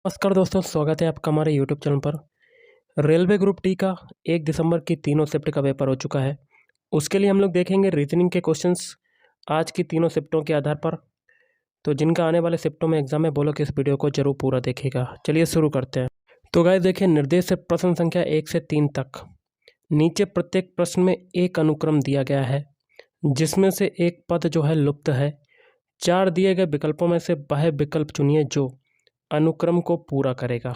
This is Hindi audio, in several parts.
नमस्कार दोस्तों, स्वागत है आपका हमारे यूट्यूब चैनल पर। रेलवे ग्रुप टी का 1 दिसंबर की तीनों शिफ्ट का पेपर हो चुका है। उसके लिए हम लोग देखेंगे रीजनिंग के क्वेश्चंस आज की तीनों शिफ्टों के आधार पर। तो जिनका आने वाले शिफ्टों में एग्जाम है वो लोग इस वीडियो को जरूर पूरा देखेगा। चलिए शुरू करते हैं। तो गाइस देखिए, निर्देश प्रश्न संख्या 1 से 3 तक नीचे प्रत्येक प्रश्न में एक अनुक्रम दिया गया है जिसमें से एक पद जो है लुप्त है। 4 दिए गए विकल्पों में से वह विकल्प चुनिए जो अनुक्रम को पूरा करेगा।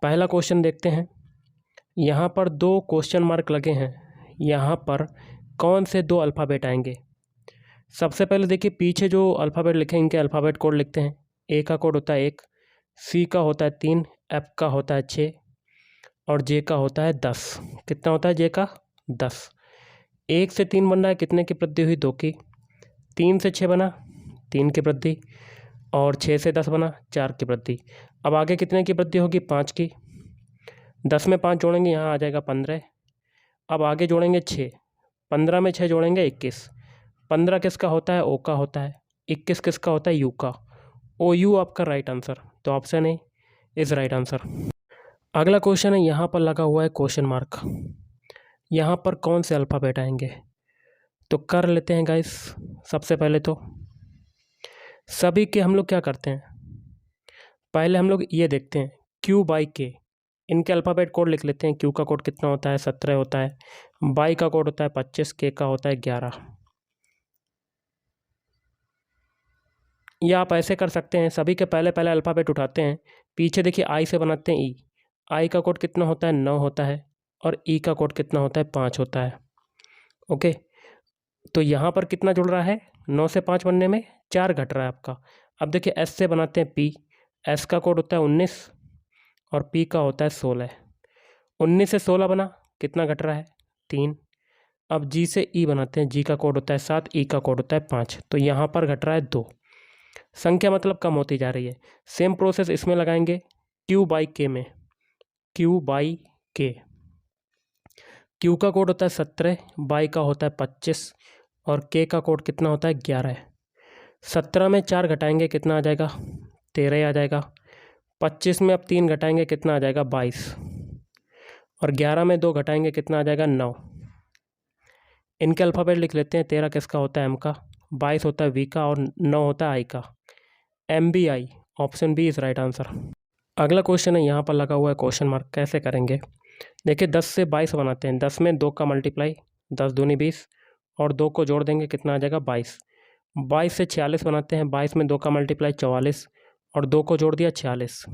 पहला क्वेश्चन देखते हैं। यहाँ पर 2 क्वेश्चन मार्क लगे हैं। यहाँ पर कौन से 2 अल्फ़ाबेट आएंगे? सबसे पहले देखिए, पीछे जो अल्फ़ाबेट लिखे हैं इनके अल्फ़ाबेट कोड लिखते हैं। ए का कोड होता है 1, सी का होता है 3, एफ का होता है 6 और जे का होता है 10। कितना होता है जे का? 10। 1 से 3 बन रहा है, कितने की वृद्धि हुई? 2 की। 3 से 6 बना, 3 की वृद्धि। और 6 से 10 बना, 4 की वृद्धि। अब आगे कितने की वृद्धि होगी? 5 की। 10 में 5 जोड़ेंगे, यहाँ आ जाएगा 15। अब आगे जोड़ेंगे 6, 15 में 6 जोड़ेंगे 21। 15 किसका होता है? ओ का होता है। 21 किसका होता है? यू का। ओ यू आपका राइट आंसर। तो option A is right answer. अगला क्वेश्चन है, यहाँ पर लगा हुआ है क्वेश्चन मार्क। यहाँ पर कौन से अल्फ़ाबेट आएंगे? तो कर लेते हैं गाइस। सबसे पहले तो सभी के हम लोग क्या करते हैं, पहले हम लोग ये देखते हैं क्यू बाई के। इनके अल्फ़ाबेट कोड लिख लेते हैं। क्यू का कोड कितना होता है? 17 होता है। बाई का कोड होता है 25, के का होता है 11। या आप ऐसे कर सकते हैं, सभी के पहले पहले अल्फ़ाबेट उठाते हैं, पीछे देखिए आई से बनाते हैं ई। आई का कोड कितना होता है? 9 होता है। और ई का कोड कितना होता है? 5 होता है। ओके, तो यहाँ पर कितना जुड़ रहा है? 9 से 5 बनने में 4 घट रहा है आपका। अब देखिए एस से बनाते हैं पी। एस का कोड होता है 19 और पी का होता है 16। 19 से 16 बना, कितना घट रहा है? 3। अब जी से ई बनाते हैं। जी का कोड होता है 7, ई का कोड होता है 5। तो यहाँ पर घट रहा है 2। संख्या मतलब कम होती जा रही है। सेम प्रोसेस इसमें लगाएंगे क्यू बाई के में। क्यू बाई के, क्यू का कोड होता है 17, बाई का होता है 25 और के का कोड कितना होता है? 11। 17 में 4 घटाएंगे, कितना आ जाएगा? 13 आ जाएगा। 25 में अब 3 घटाएंगे, कितना आ जाएगा? 22। और 11 में 2 घटाएंगे, कितना आ जाएगा? 9। इनके अल्फ़ाबेट लिख लेते हैं। 13 किसका होता है? एम का। 22 होता है वी का और 9 होता है आई का। M B I, option B is right answer. अगला क्वेश्चन है, यहाँ पर लगा हुआ है क्वेश्चन मार्क। कैसे करेंगे? देखिए 10 से 22 बनाते हैं। 10 में 2 का मल्टीप्लाई, 10 दूनी 20 और 2 को जोड़ देंगे, कितना आ जाएगा? 22। 22 से 46 बनाते हैं। 22 में 2 का मल्टीप्लाई 44 और 2 को जोड़ दिया 46।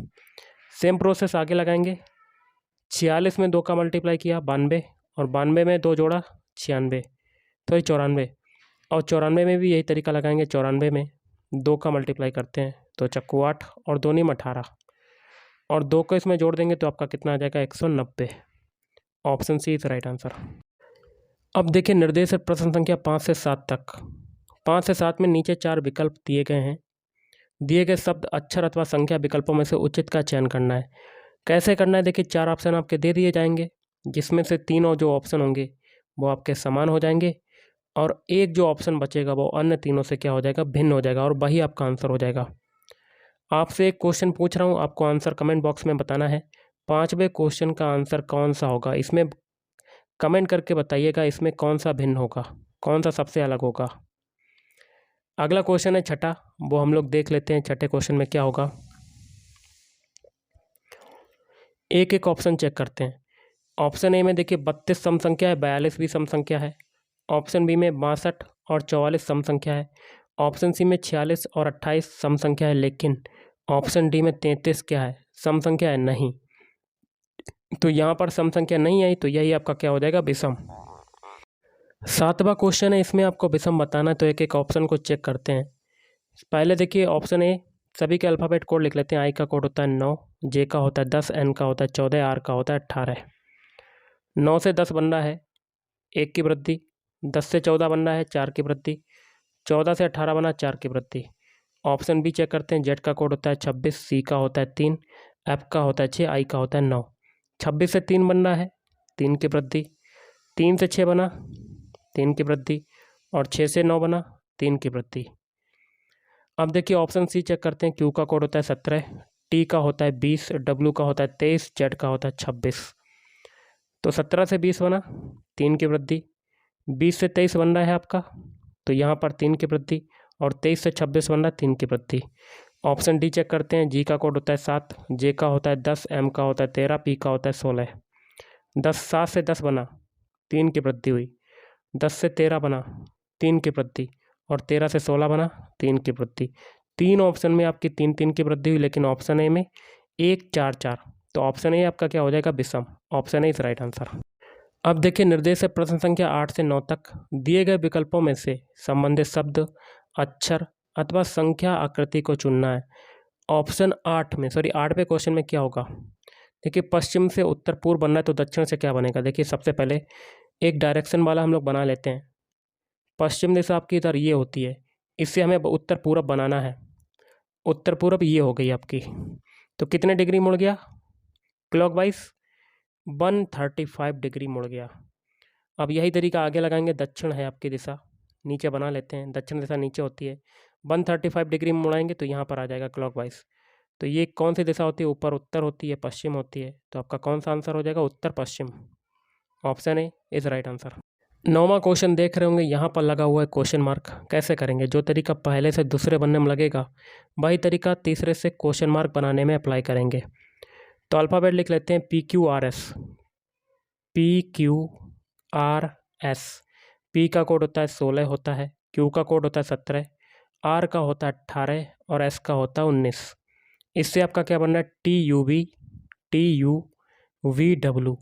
सेम प्रोसेस आगे लगाएंगे। 46 में 2 का मल्टीप्लाई किया 92 और 92 में 2 जोड़ा 96, तो ये 94। और 94 में भी यही तरीका लगाएंगे। 94 में 2 का मल्टीप्लाई करते हैं तो चक्कू 8 और 2 नीम 18 और 2 को इसमें जोड़ देंगे तो आपका कितना आ जाएगा? 190। Option C is right answer. अब देखिए निर्देश प्रश्न संख्या 5 से 7 तक। 5 से 7 में नीचे 4 विकल्प दिए गए हैं। दिए गए शब्द, अक्षर अथवा संख्या विकल्पों में से उचित का चयन करना है। कैसे करना है? देखिए 4 ऑप्शन आपके दे दिए जाएंगे, जिसमें से 3 और जो ऑप्शन होंगे वो आपके समान हो जाएंगे और एक जो ऑप्शन बचेगा वो अन्य तीनों से क्या हो जाएगा? भिन्न हो जाएगा और वही आपका आंसर हो जाएगा। आपसे एक क्वेश्चन पूछ रहा हूँ, आपको आंसर कमेंट बॉक्स में बताना है। 5वें क्वेश्चन का आंसर कौन सा होगा? इसमें कमेंट करके बताइएगा, इसमें कौन सा भिन्न होगा, कौन सा सबसे अलग होगा। अगला क्वेश्चन है छठा, वो हम लोग देख लेते हैं। छठे क्वेश्चन में क्या होगा, एक एक ऑप्शन चेक करते हैं। ऑप्शन ए में देखिए 32 सम संख्या है, 42 भी सम संख्या है। ऑप्शन बी में 62 और 44 सम संख्या है। ऑप्शन सी में 46 और 28 सम संख्या है, लेकिन ऑप्शन डी में 33 क्या है? सम संख्या है नहीं। तो यहाँ पर सम संख्या नहीं आई, तो यही आपका क्या हो जाएगा? विषम। 7वां क्वेश्चन है, इसमें आपको विषम बताना है, तो एक एक ऑप्शन को चेक करते हैं। पहले देखिए ऑप्शन ए, सभी के अल्फ़ाबेट कोड लिख लेते हैं। आई का कोड होता है 9, जे का होता है 10, एन का होता है 14, आर का होता है 18। 9 से 10 बन रहा है, 1 की वृद्धि। 10 से 14 बन रहा है, 4 की वृद्धि। 14 से 18 बना, 4 की वृद्धि। ऑप्शन बी चेक करते हैं। जेड का कोड होता है 26, सी का होता है 3, एफ का होता है 6, आई का होता है 9। 26 से 3 बन रहा है, 3 की वृद्धि। 3 से 6 बना, 3 की वृद्धि। और 6 से 9 बना, 3 की वृद्धि। अब देखिए ऑप्शन सी चेक करते हैं। क्यू का कोड होता है 17, टी का होता है 20, डब्लू का होता है 23, जेड का होता है 26। तो 17 से 20 बना, 3 की वृद्धि। 20 से 23 बन रहा है आपका, तो यहाँ पर 3 की वृद्धि। और 23 से 26 बन रहा है, 3 की वृद्धि। ऑप्शन डी चेक करते हैं। जी का कोड होता है 7, जे का होता है 10, एम का होता है 13, पी का होता है 16। 7 से 10 बना, 3 की वृद्धि हुई। 10 से 13 बना, 3 की वृद्धि। और 13 से 16 बना, 3 की वृद्धि। 3 ऑप्शन में आपकी 3 की वृद्धि हुई, लेकिन ऑप्शन ए में 1 4 4। तो ऑप्शन ए आपका क्या हो जाएगा, विषम। Option A is right answer. अब देखिए, निर्देश है प्रश्न संख्या 8 से 9 तक। दिए गए विकल्पों में से संबंधित शब्द, अक्षर अथवा संख्या आकृति को चुनना है। ऑप्शन 8वें क्वेश्चन में क्या होगा। देखिए, पश्चिम से उत्तर पूर्व बनना है, तो दक्षिण से क्या बनेगा। देखिए, सबसे पहले एक डायरेक्शन वाला हम लोग बना लेते हैं। पश्चिम दिशा आपकी इधर ये होती है, इससे हमें उत्तर पूर्व बनाना है। उत्तर पूर्व ये हो गई आपकी, तो कितने डिग्री मुड़ गया क्लॉकवाइज, 135 डिग्री मुड़ गया। अब यही तरीका आगे लगाएंगे। दक्षिण है आपकी दिशा, नीचे बना लेते हैं। दक्षिण दिशा नीचे होती है, 135 डिग्री मुड़ाएंगे तो यहाँ पर आ जाएगा क्लॉकवाइज। तो ये कौन सी दिशा होती है, ऊपर उत्तर होती है, पश्चिम होती है। तो आपका कौन सा आंसर हो जाएगा, उत्तर पश्चिम। Option A is right answer. 9वां क्वेश्चन देख रहे होंगे, यहाँ पर लगा हुआ है क्वेश्चन मार्क। कैसे करेंगे, जो तरीका पहले से दूसरे बनने में लगेगा वही तरीका तीसरे से क्वेश्चन मार्क बनाने में अप्लाई करेंगे। तो अल्फ़ाबेट लिख लेते हैं, PQRS। PQRS। पी का कोड होता है 16 होता है, क्यू का कोड होता है 17, आर का होता है 18 और एस का होता है 19। इससे आपका क्या बन रहा है, TUVW।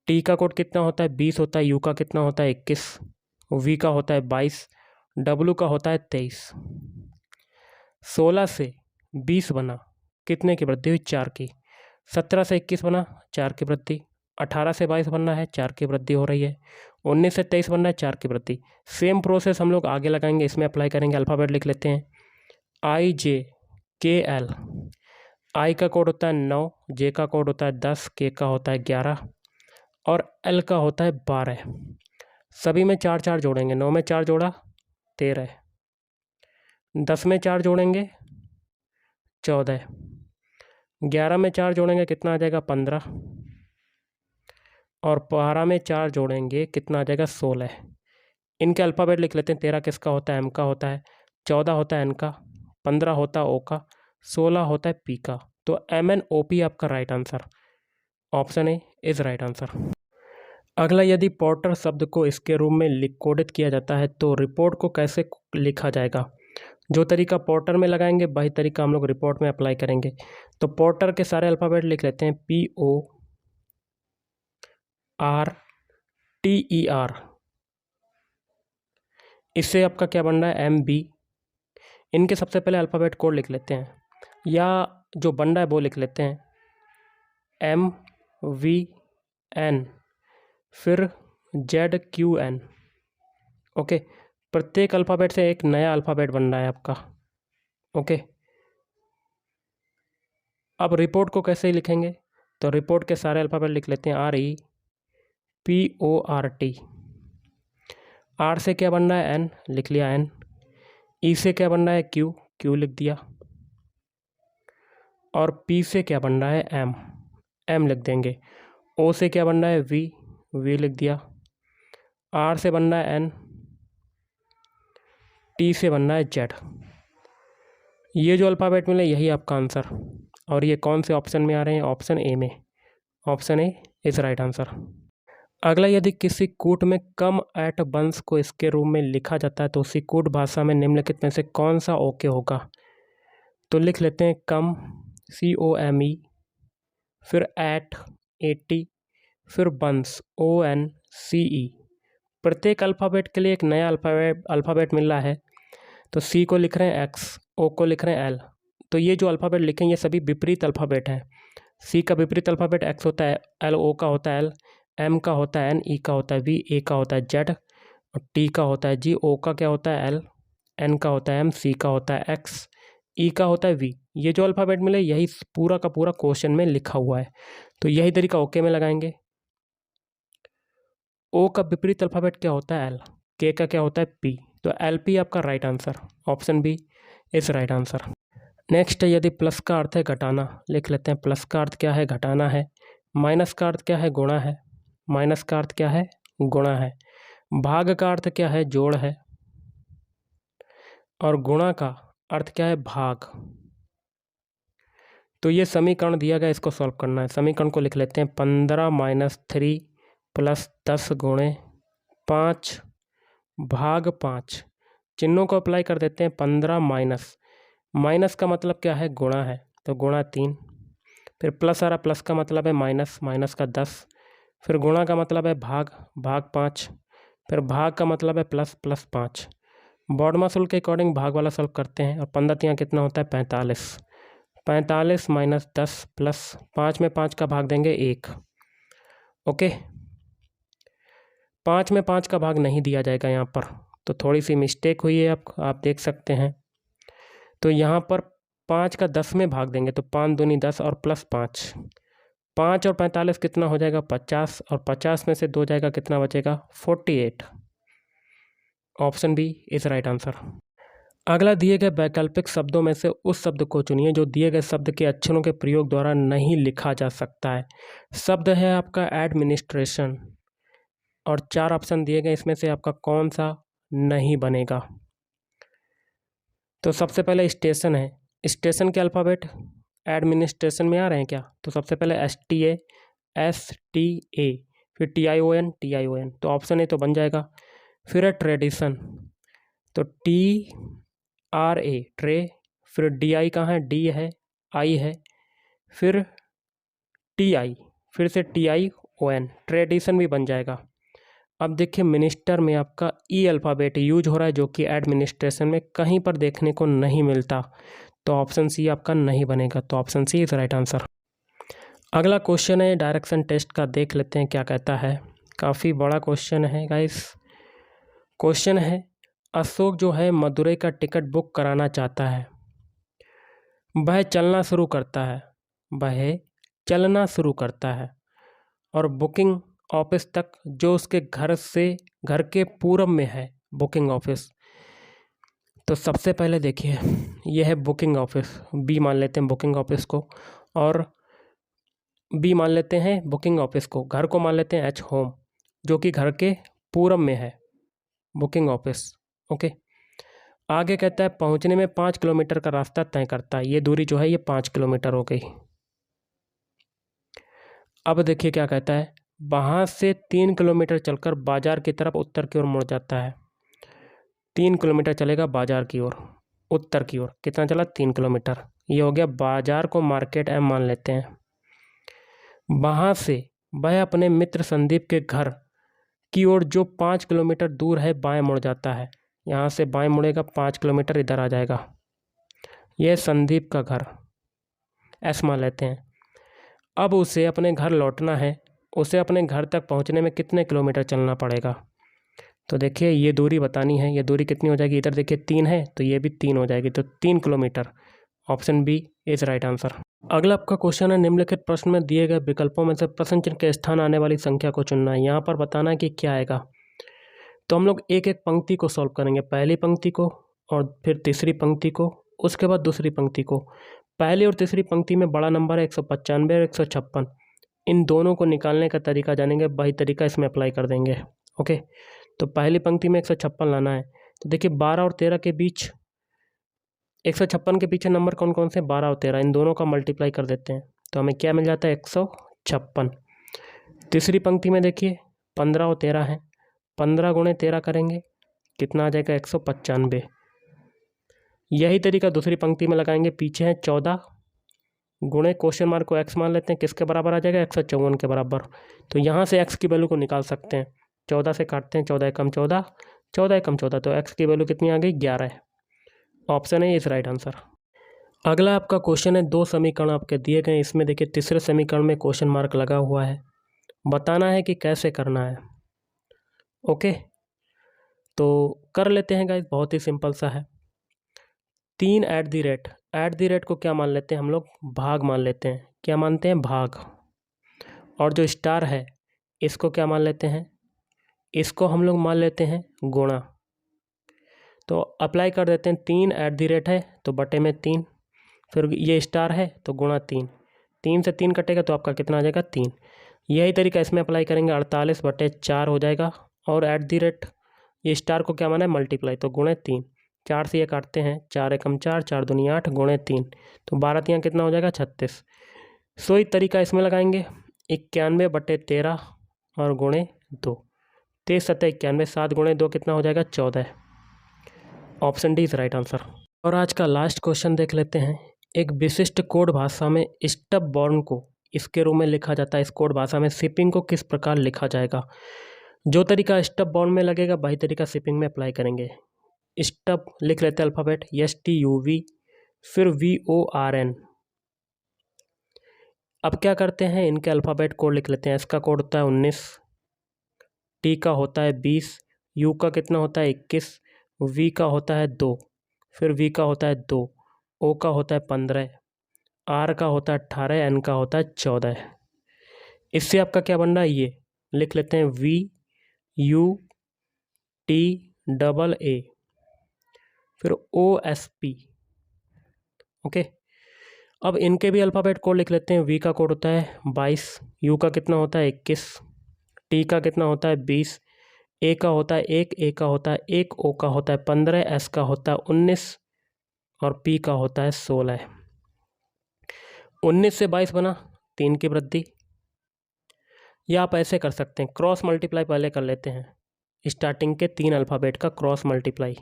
टी का कोड कितना होता है, 20 होता है। यू का कितना होता है, 21। वी का होता है 22। डब्लू का होता है 23। 16 से 20 बना, कितने की वृद्धि हुई, 4 की। 17 से 21 बना, 4 की वृद्धि। 18 से 22 बनना है, 4 की वृद्धि हो रही है। 19 से 23 बनना है, 4 की वृद्धि। सेम प्रोसेस हम लोग आगे लगाएंगे, इसमें अप्लाई करेंगे। अल्फ़ाबेट लिख लेते हैं, IJKL। आई का कोड होता है 9, जे का कोड होता है 10, के का होता है 11 और एल का होता है 12। सभी में 4 4 जोड़ेंगे। 9 में 4 जोड़ा 13, 10 में 4 जोड़ेंगे 14, 11 में 4 जोड़ेंगे कितना आ जाएगा, 15 और 12 में 4 जोड़ेंगे कितना आ जाएगा, 16। इनके अल्फ़ाबेट लिख लेते हैं। 13 किसका होता है, एम का होता है। 14 होता है एन का। 15 होता है ओ का। 16 होता है पी का। तो MNOP आपका right answer. Option A is right answer. अगला, यदि पोर्टर शब्द को इसके रूप में कोडित किया जाता है तो रिपोर्ट को कैसे लिखा जाएगा। जो तरीका पोर्टर में लगाएंगे वही तरीका हम लोग रिपोर्ट में अप्लाई करेंगे। तो पोर्टर के सारे अल्फ़ाबेट लिख लेते हैं, PORTER। इससे आपका क्या बन रहा है, MB। इनके सबसे पहले अल्फ़ाबेट कोड लिख लेते हैं, या जो बन रहा है वो लिख लेते हैं, MVN फिर ZQN। ओके, प्रत्येक अल्फ़ाबेट से एक नया अल्फ़ाबेट बन रहा है आपका। ओके, अब रिपोर्ट को कैसे लिखेंगे, तो रिपोर्ट के सारे अल्फ़ाबेट लिख लेते हैं, REPORT। आर से क्या बन रहा है, N लिख लिया N। ई से क्या बन रहा है, Q लिख दिया। और P से क्या बन रहा है, M लिख देंगे। O से क्या बन रहा है, V लिख दिया। R से बन रहा है N। T से बन रहा है Z। ये जो अल्फ़ाबेट मिले यही आपका आंसर। और ये कौन से ऑप्शन में आ रहे हैं, ऑप्शन ए में। Option A is right answer. अगला, यदि किसी कूट में कम एट वंश को इसके रूप में लिखा जाता है तो उसी कूट भाषा में निम्नलिखित में से कौन सा ओके होगा। तो लिख लेते हैं, कम COME, फिर एट 80, फिर वंश ONCE। प्रत्येक अल्फ़ाबेट के लिए एक नया अल्फ़ाबेट मिल रहा है। तो C को लिख रहे हैं X, O को लिख रहे हैं L। तो ये जो अल्फ़ाबेट लिखें ये सभी विपरीत अल्फ़ाबेट हैं। C का विपरीत अल्फ़ाबेट X होता है, O का होता है L, M का होता है N, E का होता है V, A का होता है Z और T का होता है G, O का क्या होता है L, N का होता है M, C का होता है X, E का होता है V। ये जो अल्फ़ाबेट मिले यही पूरा का पूरा क्वेश्चन में लिखा हुआ है। तो यही तरीका ओके में लगाएंगे। O का विपरीत अल्फ़ाबेट क्या होता है, L। K का क्या होता है, P। तो LP आपका right answer. Option B is right answer. Next यदि प्लस का अर्थ है घटाना, लिख लेते हैं प्लस का अर्थ क्या है, घटाना है। माइनस का अर्थ क्या है, गुणा है। माइनस का अर्थ क्या है, गुणा है। भाग का अर्थ क्या है, जोड़ है। और गुणा का अर्थ क्या है, भाग। तो ये समीकरण दिया गया, इसको सॉल्व करना है। समीकरण को लिख लेते हैं 15 - 3 + 10 × 5 भाग 5। चिन्हों को अप्लाई कर देते हैं। 15 माइनस, माइनस का मतलब क्या है, गुणा है, तो गुणा 3। फिर प्लस आ रहा, प्लस का मतलब है माइनस, माइनस का 10। फिर गुणा का मतलब है भाग, भाग 5। फिर भाग का मतलब है प्लस, प्लस 5। बॉडमास रूल के अकॉर्डिंग भाग वाला सॉल्व करते हैं। और 15 तियाँ कितना होता है, 45। 45 - 10 + 5 में 5 का भाग देंगे 1। ओके, 5 में 5 का भाग नहीं दिया जाएगा यहाँ पर, तो थोड़ी सी मिस्टेक हुई है, आप देख सकते हैं। तो यहाँ पर 5 का 10 में भाग देंगे, तो 5 दूनी 10 और प्लस 5। 5 और 45 कितना हो जाएगा, 50। और 50 में से 2 जाएगा, कितना बचेगा, 48। Option B is right answer. अगला, दिए गए वैकल्पिक शब्दों में से उस शब्द को चुनिए जो दिए गए शब्द के अक्षरों के प्रयोग द्वारा नहीं लिखा जा सकता है। शब्द है आपका एडमिनिस्ट्रेशन, और 4 ऑप्शन दिए गए, इसमें से आपका कौन सा नहीं बनेगा। तो सबसे पहले स्टेशन है। स्टेशन के अल्फ़ाबेट एडमिनिस्ट्रेशन में आ रहे हैं क्या, तो सबसे पहले STA, STA, फिर TION, TION, तो ऑप्शन ए तो बन जाएगा। फिर है ट्रेडिशन, तो TRA, ट्रे। फिर DI कहाँ है, D है, I है। फिर TI, फिर से TION, ट्रेडिशन भी बन जाएगा। अब देखिए, मिनिस्टर में आपका ई अल्फ़ाबेट यूज हो रहा है, जो कि एडमिनिस्ट्रेशन में कहीं पर देखने को नहीं मिलता, तो ऑप्शन सी आपका नहीं बनेगा। तो option C is right answer. अगला क्वेश्चन है डायरेक्शन टेस्ट का, देख लेते हैं क्या कहता है। काफ़ी बड़ा क्वेश्चन है गाइस। क्वेश्चन है, अशोक जो है मदुरई का टिकट बुक कराना चाहता है। वह चलना शुरू करता है, वह चलना शुरू करता है, और बुकिंग ऑफिस तक जो उसके घर के पूरब में है बुकिंग ऑफिस। तो सबसे पहले देखिए, यह है बुकिंग ऑफिस, बी मान लेते हैं बुकिंग ऑफिस को, और बी मान लेते हैं बुकिंग ऑफिस को। घर को मान लेते हैं H होम, जो कि घर के पूरब में है बुकिंग ऑफिस। ओके, आगे कहता है पहुंचने में 5 किलोमीटर का रास्ता तय करता है। ये दूरी जो है ये 5 किलोमीटर हो गई। अब देखिए क्या कहता है, वहाँ से 3 किलोमीटर चलकर बाजार की तरफ उत्तर की ओर मुड़ जाता है। 3 किलोमीटर चलेगा बाजार की ओर, उत्तर की ओर। कितना चला, 3 किलोमीटर। ये हो गया बाजार को मार्केट M मान लेते हैं। वहाँ से वह अपने मित्र संदीप के घर की ओर जो 5 किलोमीटर दूर है बाएं मुड़ जाता है। यहाँ से बाएं मुड़ेगा, 5 किलोमीटर इधर आ जाएगा। यह संदीप का घर, S मान लेते हैं। अब उसे अपने घर लौटना है, उसे अपने घर तक पहुँचने में कितने किलोमीटर चलना पड़ेगा। तो देखिए, ये दूरी बतानी है। ये दूरी कितनी हो जाएगी, इधर देखिए 3 है, तो ये भी 3 हो जाएगी, तो 3 kilometre. Option B is right answer. अगला आपका क्वेश्चन है, निम्नलिखित प्रश्न में दिए गए विकल्पों में से प्रश्न चिन्ह के स्थान आने वाली संख्या को चुनना है। यहाँ पर बताना है कि क्या आएगा। तो हम लोग एक एक पंक्ति को सॉल्व करेंगे, पहली पंक्ति को और फिर तीसरी पंक्ति को, उसके बाद दूसरी पंक्ति को। पहली और तीसरी पंक्ति में बड़ा नंबर है 195 और 156। इन दोनों को निकालने का तरीका जानेंगे, वही तरीका इसमें अप्लाई कर देंगे। ओके, तो पहली पंक्ति में 156 लाना है। तो देखिए 12 और 13 के बीच, 156 के पीछे नंबर कौन कौन से, 12 और 13, इन दोनों का मल्टीप्लाई कर देते हैं, तो हमें क्या मिल जाता है, 156। तीसरी पंक्ति में देखिए 15 और 13 है, 15 × 13 करेंगे, कितना आ जाएगा, 195। यही तरीका दूसरी पंक्ति में लगाएंगे। पीछे है 14 गुणे क्वेश्चन मार्क को x मान लेते हैं, किसके बराबर आ जाएगा, 154 के बराबर। तो यहाँ से x की वैल्यू को निकाल सकते हैं। 14 से काटते हैं, 14 एकम 14, 14 एकम 14, तो x की वैल्यू कितनी आ गई, 11। ऑप्शन है इस राइट आंसर। अगला आपका क्वेश्चन है, 2 समीकरण आपके दिए गए, इसमें देखिए तीसरे समीकरण में क्वेश्चन मार्क लगा हुआ है, बताना है कि कैसे करना है। ओके, तो कर लेते हैं गाइस, बहुत ही सिंपल सा है। 3 ऐट दी रेट को क्या मान लेते हैं हम लोग, भाग मान लेते हैं। क्या मानते हैं, भाग। और जो स्टार है इसको क्या मान लेते हैं, इसको हम लोग मान लेते हैं गुणा। तो अप्लाई कर देते हैं, 3 ऐट दी रेट है तो बटे में 3, फिर ये स्टार है तो गुणा 3, 3 से 3 कटेगा तो आपका कितना आ जाएगा 3। यही तरीका इसमें अप्लाई करेंगे, 48/4 हो जाएगा। और एट दी रेट ये स्टार को क्या माना है मल्टीप्लाई, तो गुणे 3, 4 से ये काटते हैं, 4 एकम 4, 4 दूनी 8, गुणे 3, तो 12 तियाँ कितना हो जाएगा 36। सो ही तरीका इसमें लगाएंगे 91/13 और गुणे 2, 23 7 91, 7 गुणे 2 कितना हो जाएगा 14। Option D is right answer. और आज का लास्ट क्वेश्चन देख लेते हैं। एक विशिष्ट कोड भाषा में स्टॉप बॉर्न को इसके रूप में लिखा जाता है। इस कोड भाषा में शिपिंग को किस प्रकार लिखा जाएगा? जो तरीका स्टॉप बॉर्न में लगेगा वही तरीका शिपिंग में अप्लाई करेंगे। स्टॉप लिख लेते हैं अल्फ़ाबेट STUV, फिर VORN। अब क्या करते हैं, इनके अल्फ़ाबेट कोड लिख लेते हैं। एस का कोड होता है 19, टी का होता है 20, यू का कितना होता है 21, वी का होता है 2, फिर वी का होता है 2, ओ का होता है 15, आर का होता है 18, एन का होता है 14। इससे आपका क्या बन रहा है, ये लिख लेते हैं VUTAA, फिर OSP। ओके, अब इनके भी अल्फ़ाबेट कोड लिख लेते हैं। वी का कोड होता है 22, यू का कितना होता है 21, टी का कितना होता है 20, ए का होता है 1, ए का होता है 1, ओ का होता है 15, एस का होता है 19 और पी का होता है 16। 19 से 22 बना, 3 की वृद्धि। या आप ऐसे कर सकते हैं, क्रॉस मल्टीप्लाई पहले कर लेते हैं, स्टार्टिंग के 3 अल्फ़ाबेट का क्रॉस मल्टीप्लाई।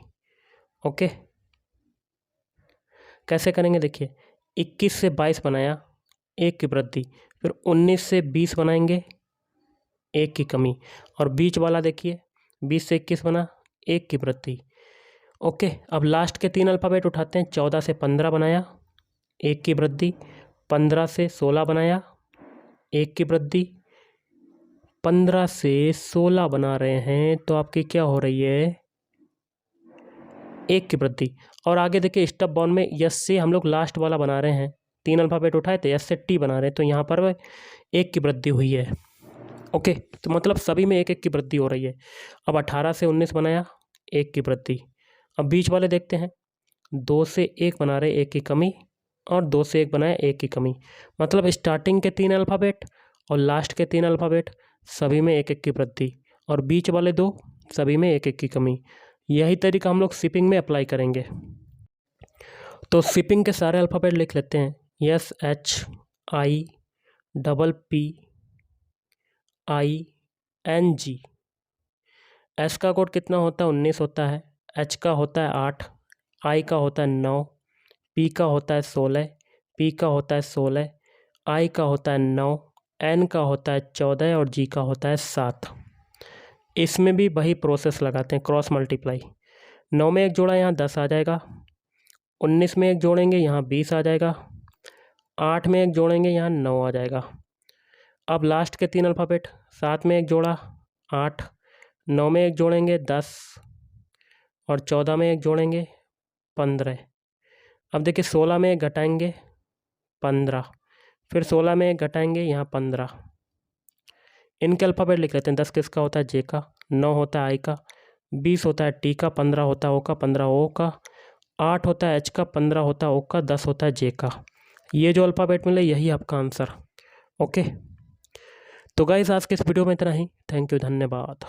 ओके, कैसे करेंगे देखिए, 21 से 22 बनाया, 1 की वृद्धि, फिर 19 से 20 बनाएंगे, 1 की कमी, और बीच वाला देखिए 20 से 21 बना, 1 की वृद्धि। ओके, अब लास्ट के 3 अल्फ़ाबेट उठाते हैं। 14 से 15 बनाया, 1 की वृद्धि, 15 से 16 बनाया, 1 की वृद्धि, 15 से 16 बना रहे हैं तो आपकी क्या हो रही है 1 की वृद्धि। और आगे देखिए स्टॉप बॉर्न में यस से हम लोग लास्ट वाला बना रहे हैं, 3 अल्फ़ाबेट उठाए थे, यस से टी बना रहे हैं, तो यहाँ पर 1 की वृद्धि हुई है। ओके, तो मतलब सभी में 1 1 की वृद्धि हो रही है। अब 18 से 19 बनाया, 1 की वृद्धि। अब बीच वाले देखते हैं, 2 से 1 बना रहे, 1 की कमी, और 2 से 1 बनाया, 1 की कमी। मतलब स्टार्टिंग के 3 अल्फ़ाबेट और लास्ट के 3 अल्फ़ाबेट सभी में 1 1 की वृद्धि, और बीच वाले 2 सभी में 1 1 की कमी। यही तरीका हम लोग शिपिंग में अप्लाई करेंगे। तो शिपिंग के सारे अल्फ़ाबेट लिख लेते हैं। SHIPPING। एस का कोड कितना होता है 19 होता है, एच का होता है 8, आई का होता है 9, पी का होता है 16, पी का होता है 16, आई का होता है 9, एन का होता है 14 और जी का होता है 7। इसमें भी वही प्रोसेस लगाते हैं, क्रॉस मल्टीप्लाई। 9 में 1 जोड़ा यहाँ 10 आ जाएगा, 19 में 1 जोड़ेंगे यहाँ 20 आ जाएगा, 8 में 1 जोड़ेंगे यहाँ 9 आ जाएगा। अब लास्ट के 3 अल्फ़ाबेट, 7 में 1 जोड़ा 8, 9 में 1 जोड़ेंगे 10 और 14 में 1 जोड़ेंगे 15। अब देखिए 16 में 1 घटाएंगे 15, फिर 16 में 1 घटाएंगे यहाँ 15। इनके अल्फ़ाबेट लिख लेते हैं। 10 किसका होता है जे का, 9 होता है आई का, 20 होता है टी का, 15 होता है ओ का, 15 ओ का, 8 होता है एच का, 15 होता है ओ का, 10 होता है जे का। ये जो अल्फ़ाबेट मिले यही आपका आंसर। ओके, तो गाइस आज के इस वीडियो में इतना ही। थैंक यू, धन्यवाद।